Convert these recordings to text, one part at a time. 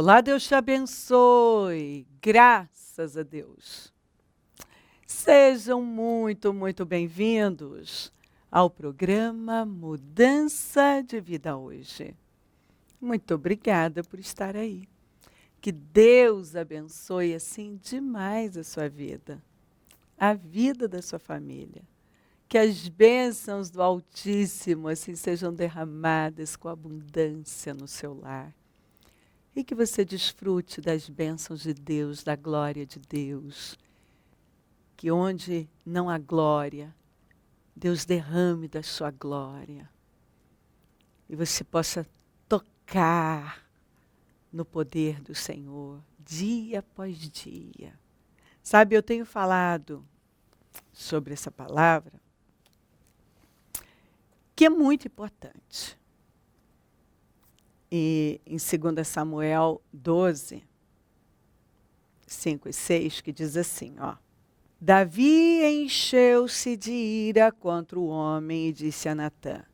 Olá, Deus te abençoe. Graças a Deus. Sejam muito bem-vindos ao programa Mudança de Vida hoje. Muito obrigada por estar aí. Que Deus abençoe assim demais a sua vida, a vida da sua família. Que as bênçãos do Altíssimo assim sejam derramadas com abundância no seu lar. E que você desfrute das bênçãos de Deus, da glória de Deus. Que onde não há glória, Deus derrame da sua glória. E você possa tocar no poder do Senhor, dia após dia. Sabe, eu tenho falado sobre essa palavra, que é muito importante. E em 2 Samuel 12, 5 e 6, que diz assim, ó. Davi encheu-se de ira contra o homem e disse a Natã,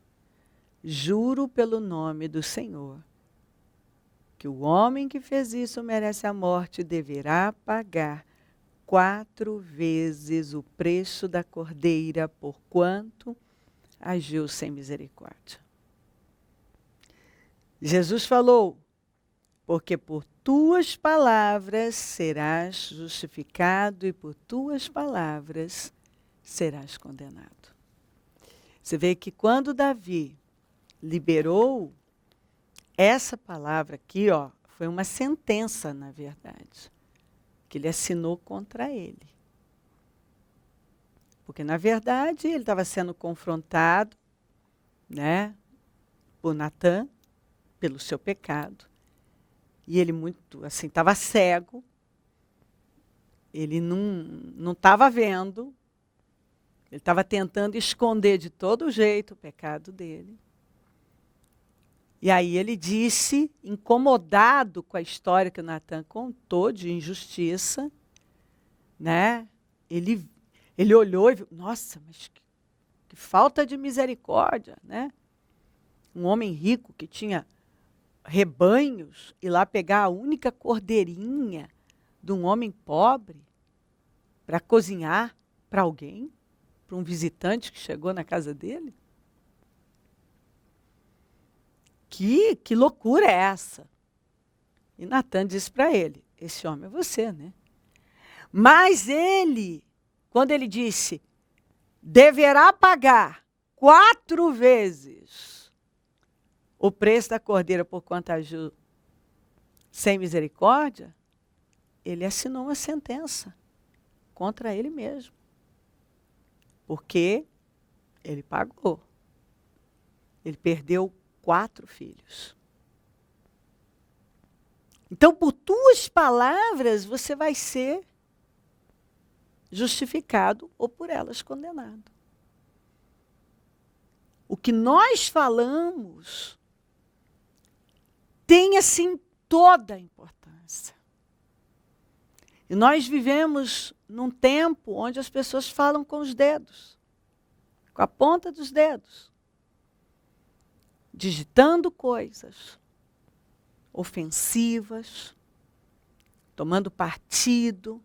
juro pelo nome do Senhor, que o homem que fez isso merece a morte e deverá pagar 4 vezes o preço da cordeira, porquanto agiu sem misericórdia. Jesus falou, porque por tuas palavras serás justificado e por tuas palavras serás condenado. Você vê que quando Davi liberou essa palavra aqui, ó, foi uma sentença, na verdade, que ele assinou contra ele. Porque, na verdade, ele estava sendo confrontado, né, por Natã, pelo seu pecado. E ele muito, assim, estava cego. Ele não estava vendo. Ele estava tentando esconder de todo jeito o pecado dele. E aí ele disse, incomodado com a história que o Natã contou de injustiça, né? Ele olhou e viu, nossa, mas que falta de misericórdia, né? Um homem rico que tinha rebanhos e lá pegar a única cordeirinha de um homem pobre para cozinhar para alguém, para um visitante que chegou na casa dele? Que loucura é essa? E Natã disse para ele, esse homem é você, né? Mas ele, quando ele disse, deverá pagar 4 vezes o preço da cordeira por quanto agiu sem misericórdia, ele assinou uma sentença contra ele mesmo. Porque ele pagou. Ele perdeu 4 filhos. Então, por tuas palavras, você vai ser justificado ou por elas condenado. O que nós falamos tem, assim, toda a importância. E nós vivemos num tempo onde as pessoas falam com os dedos, com a ponta dos dedos, digitando coisas ofensivas, tomando partido,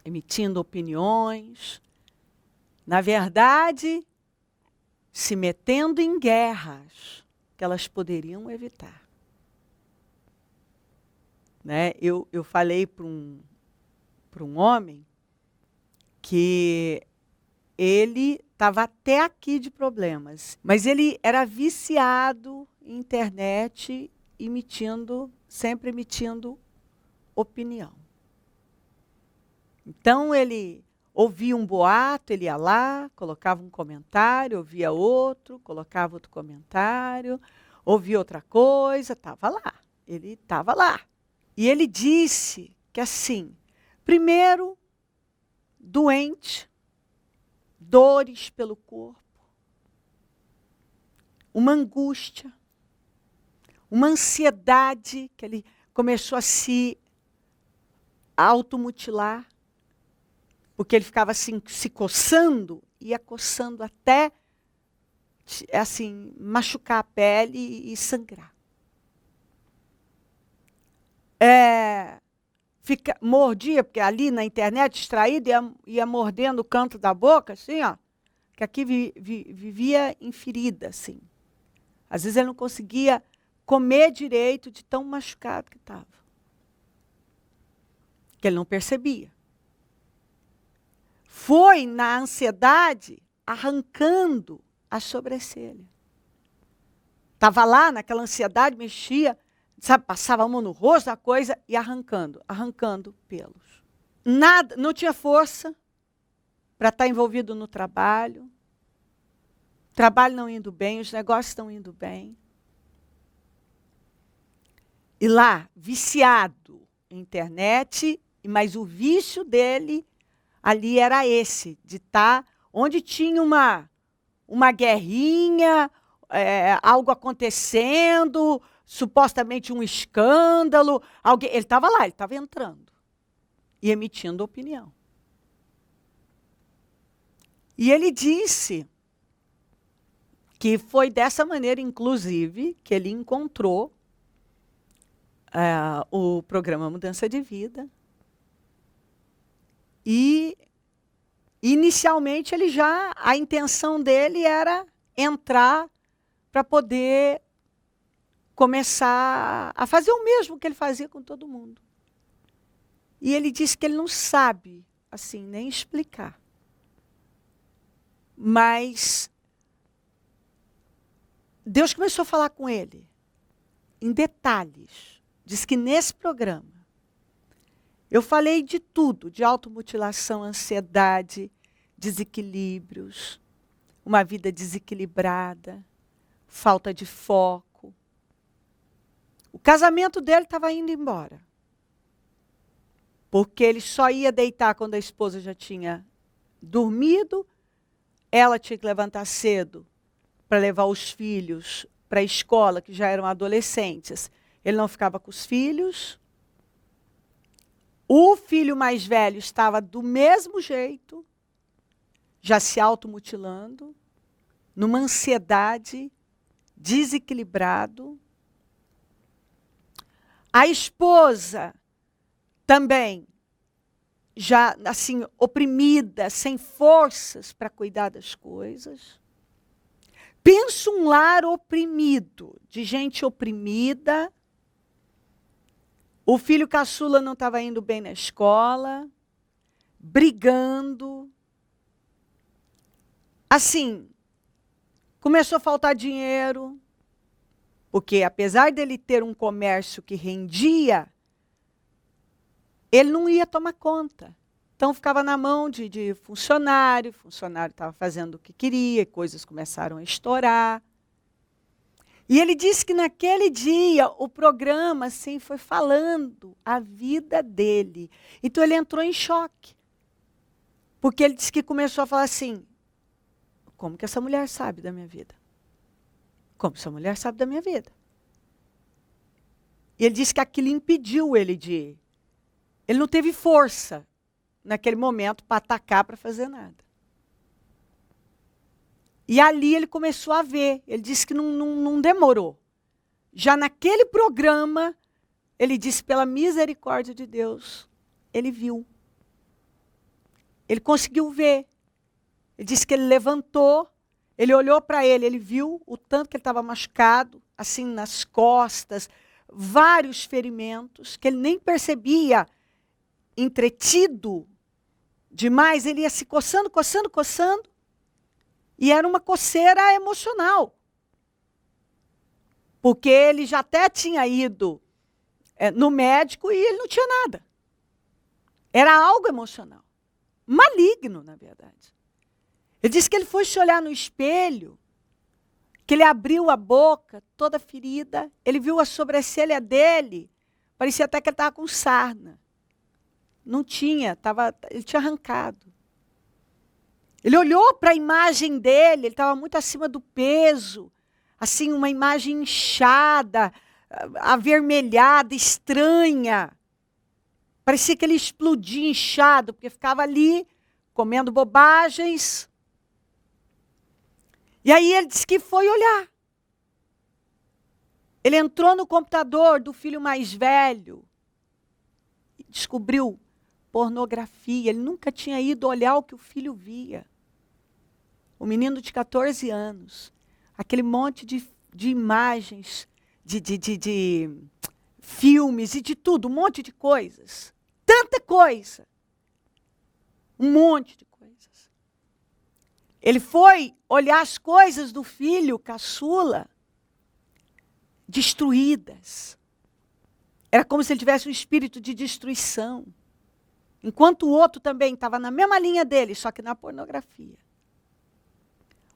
emitindo opiniões, na verdade, se metendo em guerras que elas poderiam evitar. Né? Eu falei para um homem que ele estava até aqui de problemas, mas ele era viciado em internet, sempre emitindo opinião. Então ele ouvia um boato, ele ia lá, colocava um comentário, ouvia outro, colocava outro comentário, ouvia outra coisa, estava lá. Ele estava lá. E ele disse que assim, primeiro, doente, dores pelo corpo, uma angústia, uma ansiedade, que ele começou a se automutilar, porque ele ficava assim, se coçando, ia coçando até assim, machucar a pele e sangrar. mordia, porque ali na internet, distraído, ia mordendo o canto da boca, assim, ó, que aqui vivia em ferida, assim. Às vezes ele não conseguia comer direito de tão machucado que estava. Que ele não percebia. Foi na ansiedade arrancando a sobrancelha. Estava lá naquela ansiedade, mexia, sabe, passava a mão no rosto da coisa e arrancando pelos. Nada, não tinha força para estar envolvido no trabalho. O trabalho não indo bem, os negócios estão indo bem. E lá, viciado em internet, mas o vício dele ali era esse, de estar onde tinha uma guerrinha, algo acontecendo, supostamente um escândalo. Ele estava lá, ele estava entrando e emitindo opinião. E ele disse que foi dessa maneira, inclusive, que ele encontrou o programa Mudança de Vida. E, inicialmente, a intenção dele era entrar para poder começar a fazer o mesmo que ele fazia com todo mundo. E ele disse que ele não sabe, assim, nem explicar. Mas Deus começou a falar com ele, em detalhes. Diz que nesse programa, eu falei de tudo, de automutilação, ansiedade, desequilíbrios, uma vida desequilibrada, falta de foco. O casamento dele estava indo embora. Porque ele só ia deitar quando a esposa já tinha dormido, ela tinha que levantar cedo para levar os filhos para a escola, que já eram adolescentes. Ele não ficava com os filhos. O filho mais velho estava do mesmo jeito, já se automutilando, numa ansiedade, desequilibrado. A esposa também, já assim, oprimida, sem forças para cuidar das coisas. Pensa um lar oprimido, de gente oprimida. O filho caçula não estava indo bem na escola, brigando. Assim, começou a faltar dinheiro, porque apesar dele ter um comércio que rendia, ele não ia tomar conta. Então ficava na mão de funcionário, o funcionário estava fazendo o que queria, coisas começaram a estourar. E ele disse que naquele dia o programa assim, foi falando a vida dele. Então ele entrou em choque. Porque ele disse que começou a falar assim, como que essa mulher sabe da minha vida? Como essa mulher sabe da minha vida? E ele disse que aquilo impediu ele de ir. Ele não teve força naquele momento para atacar, para fazer nada. E ali ele começou a ver. Ele disse que não demorou. Já naquele programa, ele disse, pela misericórdia de Deus, ele viu. Ele conseguiu ver. Ele disse que ele levantou, ele olhou para ele viu o tanto que ele estava machucado, assim nas costas, vários ferimentos, que ele nem percebia, entretido demais, ele ia se coçando, coçando, coçando. E era uma coceira emocional. Porque ele já até tinha ido no médico e ele não tinha nada. Era algo emocional. Maligno, na verdade. Ele disse que ele foi se olhar no espelho, que ele abriu a boca, toda ferida. Ele viu a sobrancelha dele, parecia até que ele estava com sarna. Não tinha, ele tinha arrancado. Ele olhou para a imagem dele, ele estava muito acima do peso, assim, uma imagem inchada, avermelhada, estranha. Parecia que ele explodia inchado, porque ficava ali, comendo bobagens. E aí ele disse que foi olhar. Ele entrou no computador do filho mais velho, descobriu pornografia, ele nunca tinha ido olhar o que o filho via. O menino de 14 anos, aquele monte de imagens, de filmes e de tudo, um monte de coisas. Tanta coisa. Um monte de coisas. Ele foi olhar as coisas do filho caçula destruídas. Era como se ele tivesse um espírito de destruição. Enquanto o outro também estava na mesma linha dele, só que na pornografia.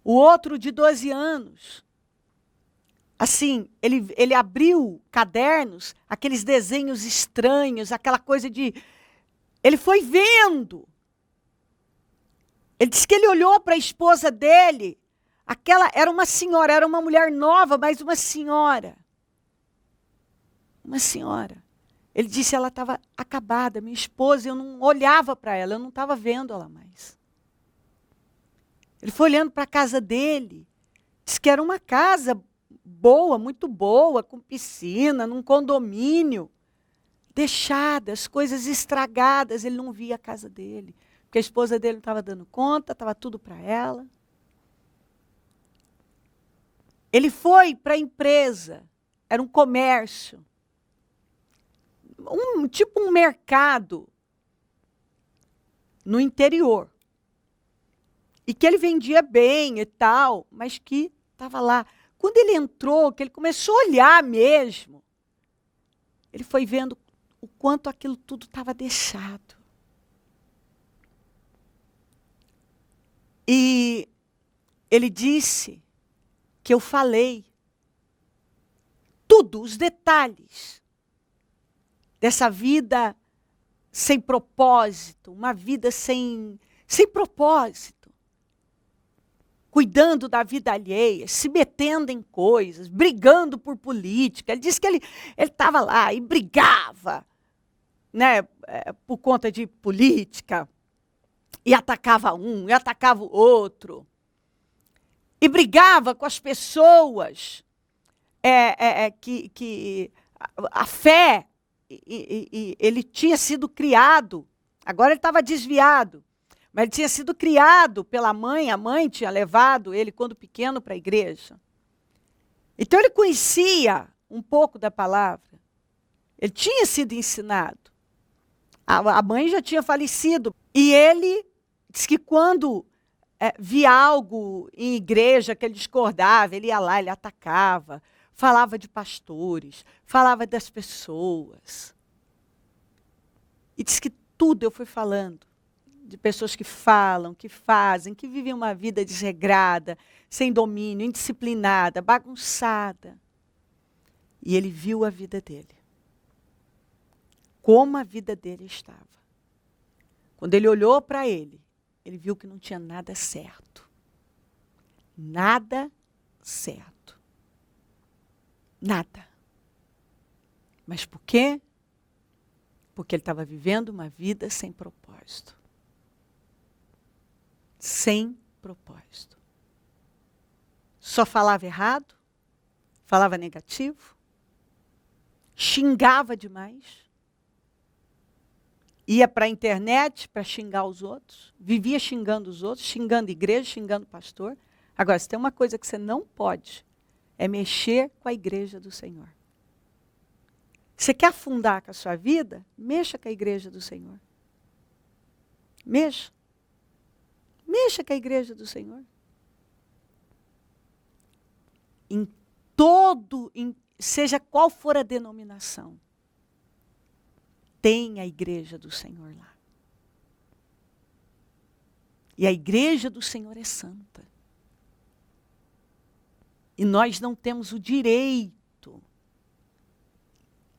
O outro de 12 anos, assim, ele abriu cadernos, aqueles desenhos estranhos, aquela coisa de... Ele foi vendo. Ele disse que ele olhou para a esposa dele, aquela era uma senhora, era uma mulher nova, mas uma senhora. Uma senhora. Ele disse, ela estava acabada, minha esposa, eu não olhava para ela, eu não estava vendo ela mais. Ele foi olhando para a casa dele, disse que era uma casa boa, muito boa, com piscina, num condomínio, deixada, as coisas estragadas, ele não via a casa dele, porque a esposa dele não estava dando conta, estava tudo para ela. Ele foi para a empresa, era um comércio, tipo um mercado no interior. E que ele vendia bem e tal, mas que estava lá. Quando ele entrou, que ele começou a olhar mesmo, ele foi vendo o quanto aquilo tudo estava deixado. E ele disse que eu falei tudo, os detalhes dessa vida sem propósito, uma vida sem propósito. Cuidando da vida alheia, se metendo em coisas, brigando por política. Ele disse que ele estava lá e brigava, né, por conta de política, e atacava um, e atacava o outro. E brigava com as pessoas que a fé, ele tinha sido criado, agora ele estava desviado, mas ele tinha sido criado pela mãe, a mãe tinha levado ele, quando pequeno, para a igreja. Então ele conhecia um pouco da palavra. Ele tinha sido ensinado. A mãe já tinha falecido. E ele disse que quando via algo em igreja que ele discordava, ele ia lá, ele atacava, falava de pastores, falava das pessoas. E disse que tudo eu fui falando. De pessoas que falam, que fazem, que vivem uma vida desregrada, sem domínio, indisciplinada, bagunçada. E ele viu a vida dele. Como a vida dele estava. Quando ele olhou para ele, ele viu que não tinha nada certo. Nada certo. Nada. Mas por quê? Porque ele estava vivendo uma vida sem propósito. Sem propósito. Só falava errado, falava negativo, xingava demais, ia para a internet para xingar os outros, vivia xingando os outros, xingando igreja, xingando pastor. Agora, se tem uma coisa que você não pode, é mexer com a igreja do Senhor. Você quer afundar com a sua vida? Mexa com a igreja do Senhor. Mexa. Mexa com a igreja do Senhor. Seja qual for a denominação, tem a igreja do Senhor lá. E a igreja do Senhor é santa. E nós não temos o direito,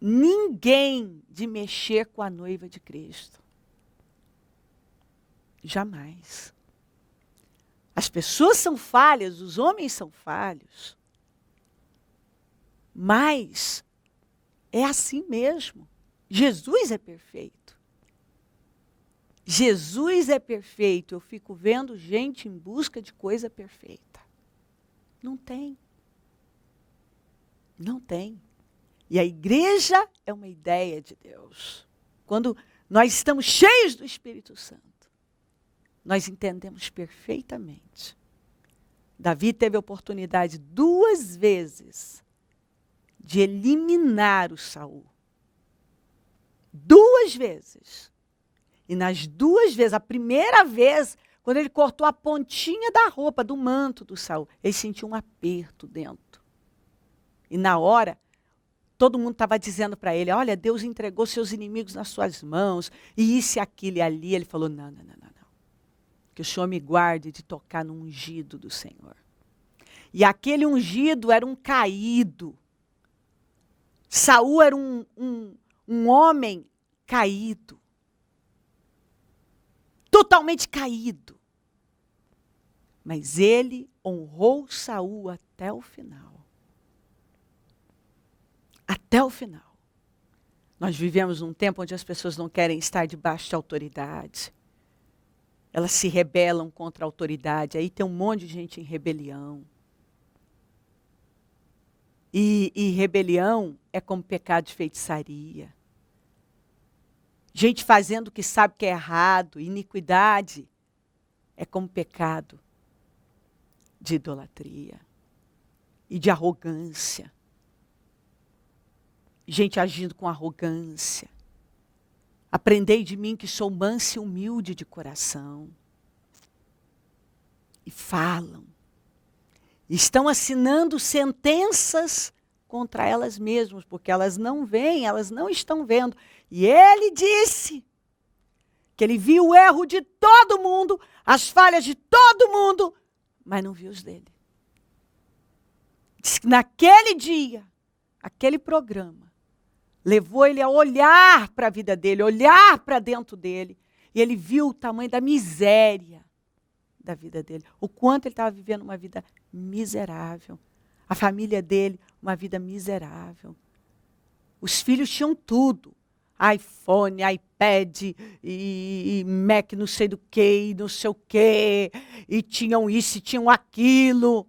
ninguém, de mexer com a noiva de Cristo. Jamais. As pessoas são falhas, os homens são falhos. Mas é assim mesmo. Jesus é perfeito. Jesus é perfeito. Eu fico vendo gente em busca de coisa perfeita. Não tem. Não tem. E a igreja é uma ideia de Deus. quando nós estamos cheios do Espírito Santo, nós entendemos perfeitamente. Davi teve a oportunidade 2 vezes de eliminar o Saul. 2 vezes. E nas 2 vezes, a primeira vez, quando ele cortou a pontinha da roupa, do manto do Saul, ele sentiu um aperto dentro. E na hora, todo mundo estava dizendo para ele, olha, Deus entregou seus inimigos nas suas mãos, e isso, e aquilo, e ali. Ele falou, não. Que o Senhor me guarde de tocar no ungido do Senhor. E aquele ungido era um caído. Saul era um homem caído. Totalmente caído. Mas ele honrou Saul até o final. Até o final. Nós vivemos num tempo onde as pessoas não querem estar debaixo de autoridade. Elas se rebelam contra a autoridade. Aí tem um monte de gente em rebelião. E rebelião é como pecado de feitiçaria. Gente fazendo o que sabe que é errado. Iniquidade é como pecado de idolatria e de arrogância. Gente agindo com arrogância. Aprendei de mim que sou manso e humilde de coração. E falam. Estão assinando sentenças contra elas mesmas, porque elas não veem, elas não estão vendo. E ele disse que ele viu o erro de todo mundo, as falhas de todo mundo, mas não viu os dele. Diz que naquele dia, aquele programa, levou ele a olhar para a vida dele, olhar para dentro dele, e ele viu o tamanho da miséria da vida dele, o quanto ele estava vivendo uma vida miserável. A família dele, uma vida miserável. Os filhos tinham tudo. iPhone, iPad, e Mac não sei do que, e não sei o quê. E tinham isso, e tinham aquilo.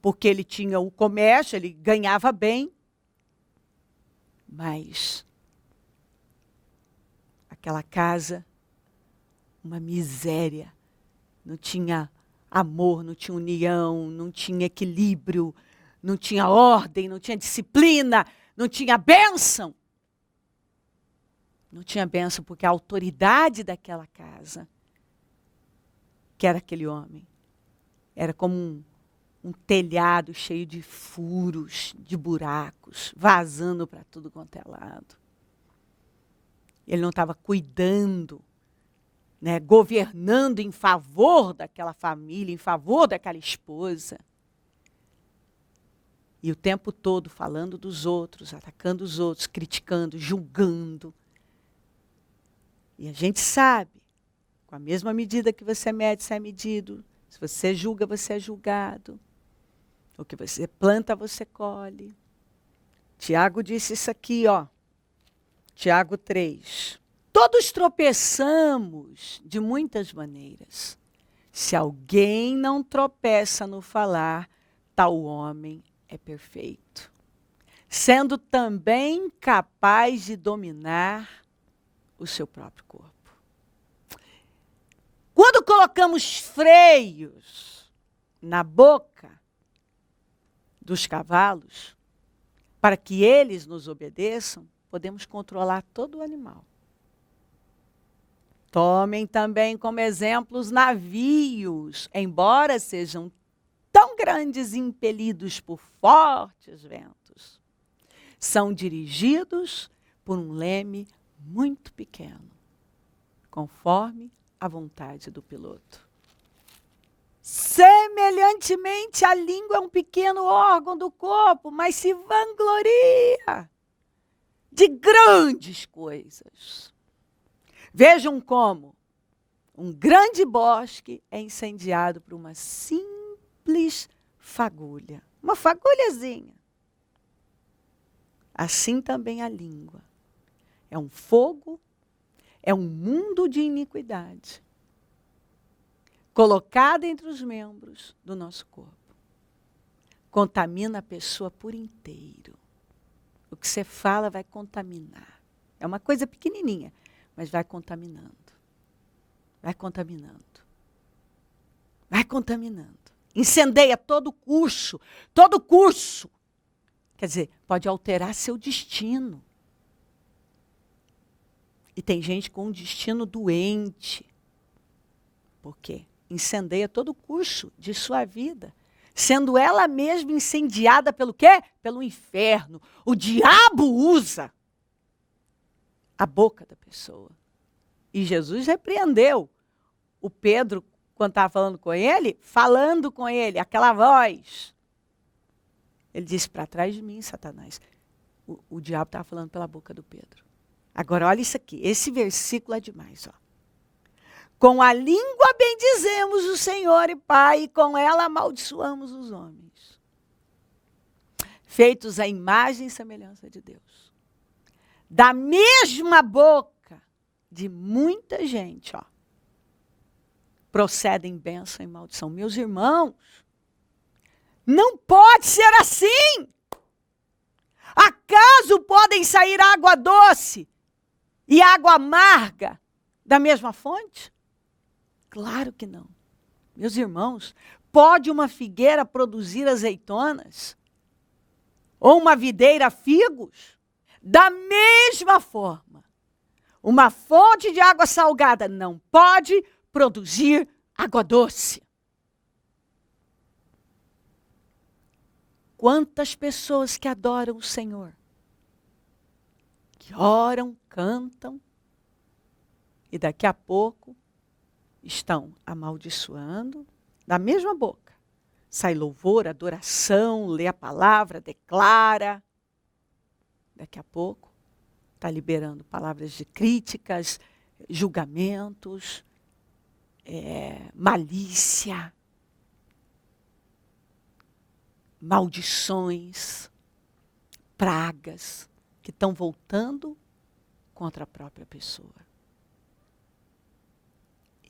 Porque ele tinha o comércio, ele ganhava bem. Mas aquela casa, uma miséria. Não tinha amor, não tinha união, não tinha equilíbrio, não tinha ordem, não tinha disciplina, não tinha bênção. Não tinha bênção porque a autoridade daquela casa, que era aquele homem, era como um telhado cheio de furos, de buracos, vazando para tudo quanto é lado. Ele não estava cuidando, né, governando em favor daquela família, em favor daquela esposa. E o tempo todo falando dos outros, atacando os outros, criticando, julgando. E a gente sabe, com a mesma medida que você mede, você é medido. Se você julga, você é julgado. O que você planta, você colhe. Tiago disse isso aqui, ó. Tiago 3. Todos tropeçamos de muitas maneiras. Se alguém não tropeça no falar, tal homem é perfeito, sendo também capaz de dominar o seu próprio corpo. Quando colocamos freios na boca dos cavalos, para que eles nos obedeçam, podemos controlar todo o animal. Tomem também como exemplo os navios, embora sejam tão grandes e impelidos por fortes ventos. São dirigidos por um leme muito pequeno, conforme a vontade do piloto. Semelhantemente, a língua é um pequeno órgão do corpo, mas se vangloria de grandes coisas. Vejam como um grande bosque é incendiado por uma simples fagulha. Uma fagulhazinha. Assim também a língua. É um fogo, é um mundo de iniquidade. Colocada entre os membros do nosso corpo. Contamina a pessoa por inteiro. O que você fala vai contaminar. É uma coisa pequenininha, mas vai contaminando. Vai contaminando. Vai contaminando. Incendeia todo curso. Todo curso. Quer dizer, pode alterar seu destino. E tem gente com um destino doente. Por quê? Incendeia todo o curso de sua vida. Sendo ela mesma incendiada pelo quê? Pelo inferno. O diabo usa a boca da pessoa. E Jesus repreendeu o Pedro, quando estava falando com ele, aquela voz. Ele disse, para trás de mim, Satanás. O diabo estava falando pela boca do Pedro. Agora, olha isso aqui. Esse versículo é demais, ó. Com a língua bendizemos o Senhor e Pai, e com ela amaldiçoamos os homens. Feitos à imagem e semelhança de Deus. Da mesma boca de muita gente, ó, procedem bênção e maldição. Meus irmãos, não pode ser assim. Acaso podem sair água doce e água amarga da mesma fonte? Claro que não. Meus irmãos, pode uma figueira produzir azeitonas? Ou uma videira figos? Da mesma forma, uma fonte de água salgada não pode produzir água doce. Quantas pessoas que adoram o Senhor, que oram, cantam, e daqui a pouco estão amaldiçoando, da mesma boca. Sai louvor, adoração, lê a palavra, declara. Daqui a pouco está liberando palavras de críticas, julgamentos, malícia, maldições, pragas que estão voltando contra a própria pessoa.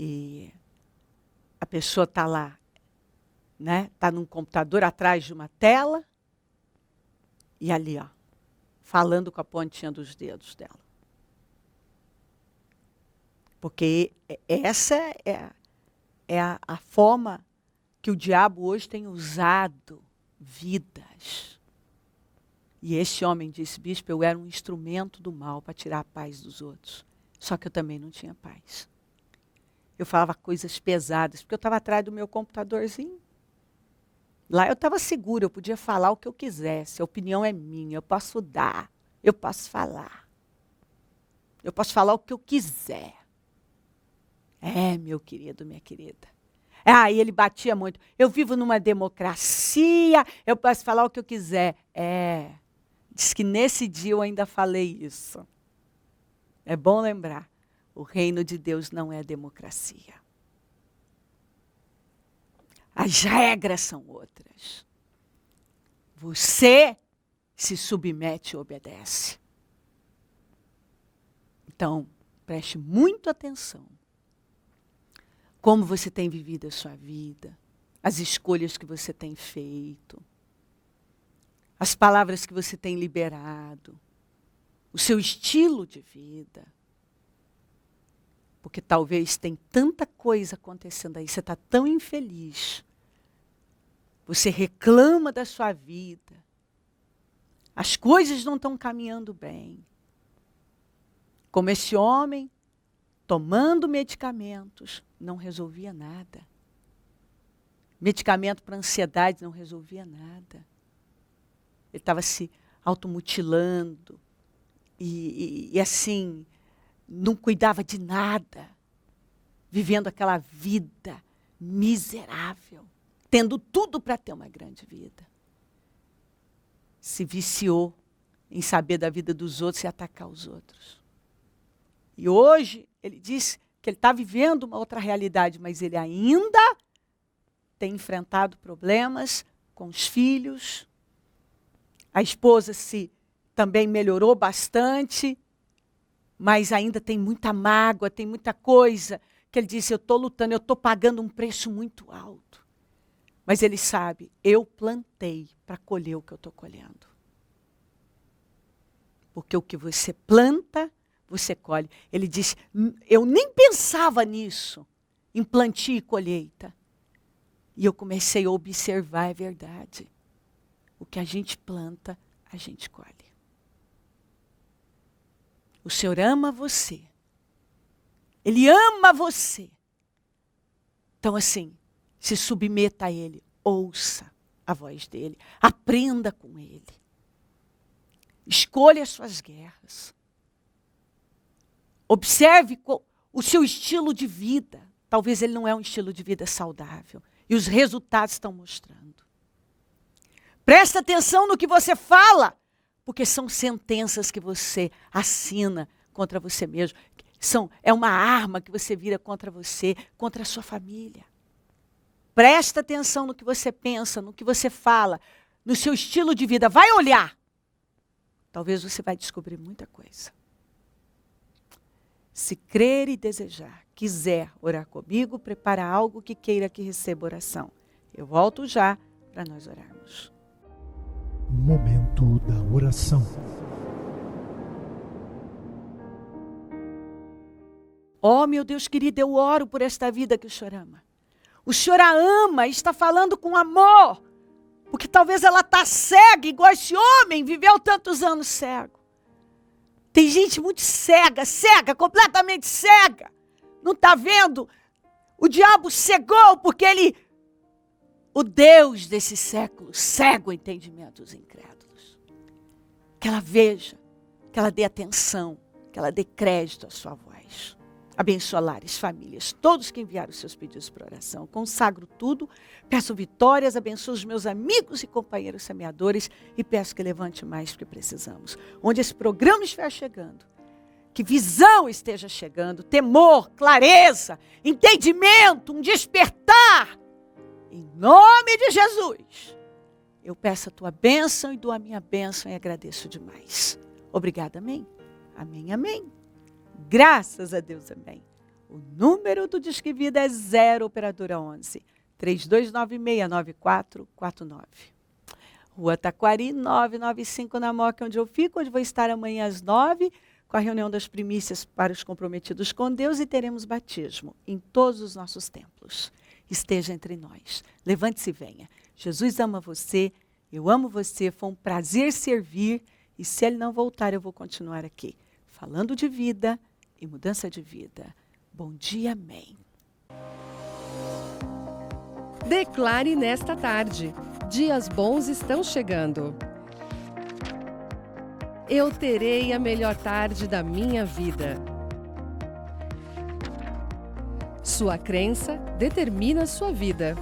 E a pessoa está lá, né? Está num computador atrás de uma tela e ali, ó, falando com a pontinha dos dedos dela. Porque essa é a forma que o diabo hoje tem usado vidas. E esse homem disse, bispo, eu era um instrumento do mal para tirar a paz dos outros. Só que eu também não tinha paz. Eu falava coisas pesadas, porque eu estava atrás do meu computadorzinho. Lá eu estava segura, eu podia falar o que eu quisesse, a opinião é minha, eu posso dar, eu posso falar. Eu posso falar o que eu quiser. Meu querido, minha querida. E ele batia muito. Eu vivo numa democracia, eu posso falar o que eu quiser. Diz que nesse dia eu ainda falei isso. É bom lembrar. O reino de Deus não é democracia. As regras são outras. Você se submete e obedece. Então, preste muita atenção. Como você tem vivido a sua vida, as escolhas que você tem feito, as palavras que você tem liberado, o seu estilo de vida. Porque talvez tem tanta coisa acontecendo aí, você está tão infeliz. Você reclama da sua vida. As coisas não estão caminhando bem. Como esse homem, tomando medicamentos, não resolvia nada. Medicamento para ansiedade não resolvia nada. Ele estava se automutilando. E assim, não cuidava de nada. Vivendo aquela vida miserável. Tendo tudo para ter uma grande vida. Se viciou em saber da vida dos outros e atacar os outros. E hoje, ele disse que ele está vivendo uma outra realidade, mas ele ainda tem enfrentado problemas com os filhos. A esposa também melhorou bastante, mas ainda tem muita mágoa, tem muita coisa que ele disse, eu estou lutando, eu estou pagando um preço muito alto. Mas ele sabe, eu plantei para colher o que eu estou colhendo. Porque o que você planta, você colhe. Ele diz, eu nem pensava nisso, em plantio e colheita. E eu comecei a observar, é verdade. O que a gente planta, a gente colhe. O Senhor ama você. Ele ama você. Então assim, se submeta a Ele. Ouça a voz dEle. Aprenda com Ele. Escolha as suas guerras. Observe o seu estilo de vida. Talvez ele não é um estilo de vida saudável. E os resultados estão mostrando. Presta atenção no que você fala. Porque são sentenças que você assina contra você mesmo. É uma arma que você vira contra você, contra a sua família. Presta atenção no que você pensa, no que você fala, no seu estilo de vida. Vai olhar. Talvez você vai descobrir muita coisa. Se crer e desejar, quiser orar comigo, prepara algo que queira que receba oração. Eu volto já para nós orarmos. Momento da oração. Oh, meu Deus querido, eu oro por esta vida que o Senhor ama. O Senhor a ama e está falando com amor. Porque talvez ela está cega, igual esse homem viveu tantos anos cego. Tem gente muito cega, completamente cega. Não está vendo? O diabo cegou porque o Deus desse século, cega o entendimento dos incrédulos. Que ela veja, que ela dê atenção, que ela dê crédito à sua voz. Abençoa lares, famílias, todos que enviaram os seus pedidos para oração. Consagro tudo, peço vitórias, abençoo os meus amigos e companheiros semeadores e peço que levante mais porque precisamos. Onde esse programa estiver chegando, que visão esteja chegando, temor, clareza, entendimento, um despertar. Em nome de Jesus, eu peço a tua bênção e dou a minha bênção e agradeço demais. Obrigada, amém? Amém, amém. Graças a Deus, amém. O número do Disque Vida é 0 operadora 11 32969449. Rua Taquari 995 na Moca, onde eu fico, onde vou estar amanhã às 9 com a reunião das primícias para os comprometidos com Deus e teremos batismo em todos os nossos templos. Esteja entre nós. Levante-se e venha. Jesus ama você, eu amo você, foi um prazer servir e se Ele não voltar eu vou continuar aqui, falando de vida e mudança de vida. Bom dia, amém. Declare nesta tarde. Dias bons estão chegando. Eu terei a melhor tarde da minha vida. Sua crença determina sua vida.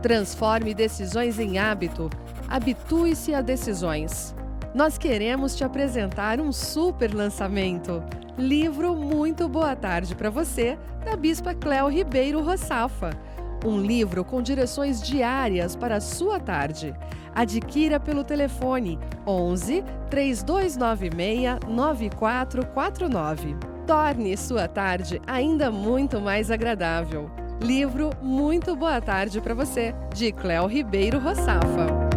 Transforme decisões em hábito. Habitue-se a decisões. Nós queremos te apresentar um super lançamento. Livro Muito Boa Tarde para você, da Bispa Cléo Ribeiro Rossafa. Um livro com direções diárias para a sua tarde. Adquira pelo telefone 11 3296 9449. Torne sua tarde ainda muito mais agradável. Livro Muito Boa Tarde para você, de Cléo Ribeiro Rossafa.